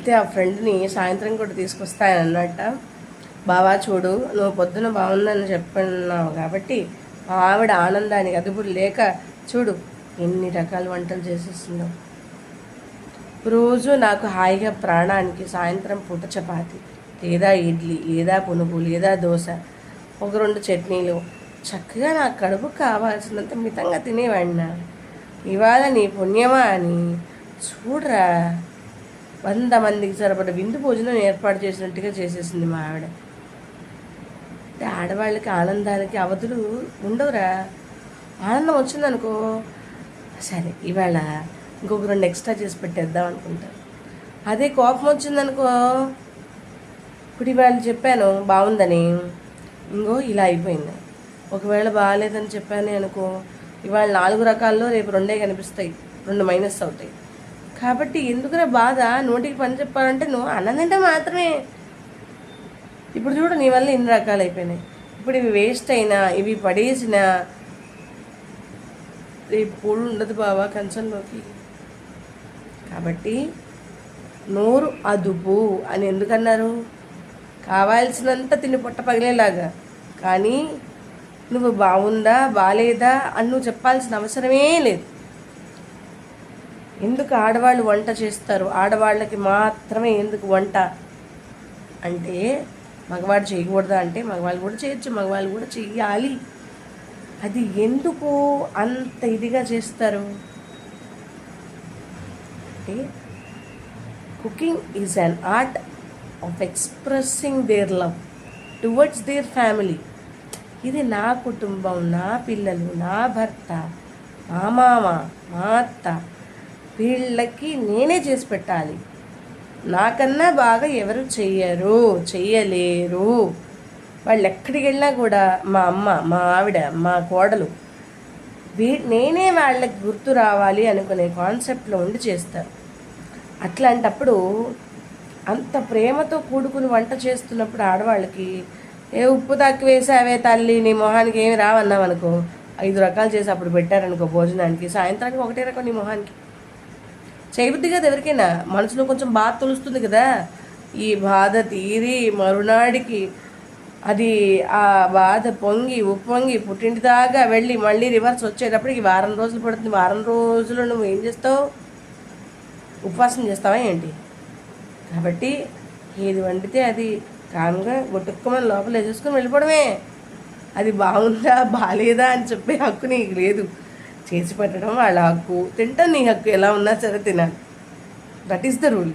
చెప్తే ఆ ఫ్రెండ్ని సాయంత్రం కూడా తీసుకొస్తాయన్నట్ట. బావా చూడు, నువ్వు పొద్దున బాగుందని చెప్పన్నావు కాబట్టి మా ఆవిడ ఆనందానికి అదుపులు లేక చూడు ఎన్ని రకాల వంటలు చేసేస్తుందో. రోజు నాకు హాయిగా ప్రాణానికి సాయంత్రం పూట చపాతి లేదా ఇడ్లీ లేదా పునుగు లేదా దోశ, ఒక 2 చట్నీలు, చక్కగా నా కడుపు కావాల్సినంత మితంగా తినేవాడినా. ఇవాళ నీ పుణ్యమా అని చూడరా 100 మందికి సరిపడ విందు భోజనం ఏర్పాటు చేసినట్టుగా చేసేసింది మా ఆవిడ. అంటే ఆడవాళ్ళకి ఆనందానికి అవధులు ఉండవురా. ఆనందం వచ్చిందనుకో, సరే ఇవాళ ఇంకొక 2 ఎక్స్ట్రా చేసి పెట్టేద్దాం అనుకుంటా. అదే కోపం వచ్చిందనుకో, ఇప్పుడు ఇవాళ చెప్పాను బాగుందని, ఇంకో ఇలా అయిపోయింది. ఒకవేళ బాగాలేదని చెప్పాను అనుకో, ఇవాళ 4 రకాల్లో రేపు 2 కనిపిస్తాయి, 2 మైనస్ అవుతాయి. కాబట్టి ఎందుకురా బాధ, నోటికి పని చెప్పాలంటే నువ్వు అన్నదంటే మాత్రమే. ఇప్పుడు చూడు నీ వల్ల ఇన్ని రకాలు అయిపోయినాయి. ఇప్పుడు ఇవి వేస్ట్ అయినా, ఇవి పడేసినా రేపు కూడు ఉండదు బావా కంచంలోకి. కాబట్టి నోరు అదుపు అని ఎందుకన్నారు? కావాల్సినంత తిని పొట్ట పగిలేలాగా. కానీ నువ్వు బాగుందా బాలేదా అని నువ్వు చెప్పాల్సిన అవసరమే లేదు. ఎందుకు ఆడవాళ్ళు వంట చేస్తారు? ఆడవాళ్ళకి మాత్రమే ఎందుకు వంట అంటే, మగవాడు చేయకూడదా అంటే మగవాళ్ళు కూడా చేయొచ్చు, మగవాళ్ళు కూడా చెయ్యాలి. అది ఎందుకు అంత ఇదిగా చేస్తారు అంటే, cooking is an art of expressing there love towards their family. ఇది నా కుటుంబం, నా పిల్లలు, నా భర్త, మా మామ, మా అత్త, వీళ్ళకి నేనే చేసి పెట్టాలి. నాకన్నా బాగా ఎవరు చెయ్యలేరు. వాళ్ళు ఎక్కడికి వెళ్ళినా కూడా మా అమ్మ, మా ఆవిడ, మా కోడలు, నేనే వాళ్ళకి గుర్తు రావాలి అనుకునే కాన్సెప్ట్లో ఉండి చేస్తారు. అట్లాంటప్పుడు అంత ప్రేమతో కూడుకుని వంట చేస్తున్నప్పుడు ఆడవాళ్ళకి ఉప్పు తక్కువ వేసావే తల్లి నీ మొహానికి ఏమి రావన్నాం అనుకో, 5 రకాలు చేసి అప్పుడు పెట్టారనుకో భోజనానికి, సాయంత్రానికి 1 రకం నీ మొహానికి. చేయబుద్ధి కదా ఎవరికైనా, మనసులో కొంచెం బాధ తెలుస్తుంది కదా. ఈ బాధ తీరి మరునాడికి అది ఆ బాధ పొంగి ఉప్పొంగి పుట్టింటి దాకా వెళ్ళి మళ్ళీ రివర్స్ వచ్చేటప్పటికి 1 వారం రోజులు పడుతుంది. 1 వారం రోజులు నువ్వు ఏం చేస్తావు? ఉపవాసం చేస్తావా ఏంటి? కాబట్టి ఏది వండితే అది కామ్గా గొట్టుకోమని లోపల వేసేసుకొని వెళ్ళిపోవడమే. అది బాగుందా బాగాలేదా అని చెప్పే హక్కు నీకు లేదు. చేసి పెట్టడం వాళ్ళ హక్కు, తింటాం నీ హక్కు. ఎలా ఉన్నా సరే తినాలి. That is the rule.